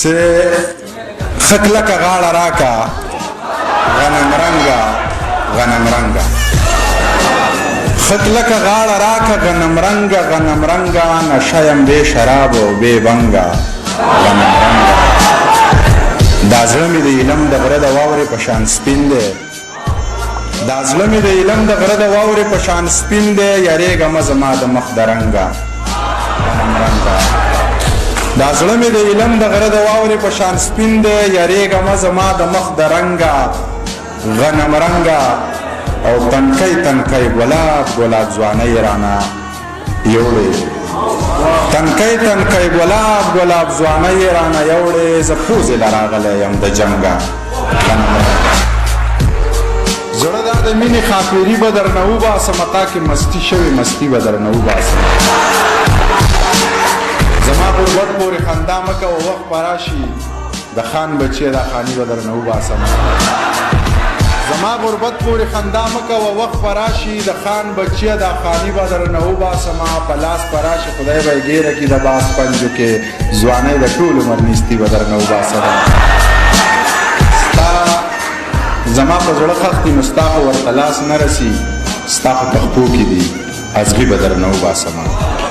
چې خکلکه غاړه راکا غنم رنګه غنم رنګه خکلکه غاړه راکا غنم رنګه غنم رنګه نشه یم بې شراب او بې بنګه غنم رنګه دا زړه مې د علم د غره د واورې په شان سپین دی دا زړه مې د علم د غره د واورې په شان سپین دی یریږه مه زما د مخ د رنګه غنم رنګه دا زړه مې د علم د غره د واورې په شان سپین دی یریږه مه زما د مخ د رنګه غنم رنګه او تنکی تنکی ګلاب ګلاب ځوانۍ رانه یوړې تنکی تنکی ګلاب ګلاب ځوانۍ رانه یوړې زه پوزې له راغلی یم د جنګه زړه دا د مینې خاپیري به درنه وباسم تا کې مستي شوې مستي به درنه وباسم زما غربت پورې خندا مه کوه وخت به راشي د خان بچیه دا خاني به درنه وباسم زما غربت پورې خندا مه کوه وخت به راشي د خان بچیه دا خاني به درنه وباسم په لاس به راشي خدای به یې ګیره کړي د باز پنجو کې ځوانۍ د ټول عمر نیستي به درنه وباسم زما په زړه خښتي نو ستا خو ورته لاس نه رسي ستا خو پښتو کې دي ازغي به درنه وباسمه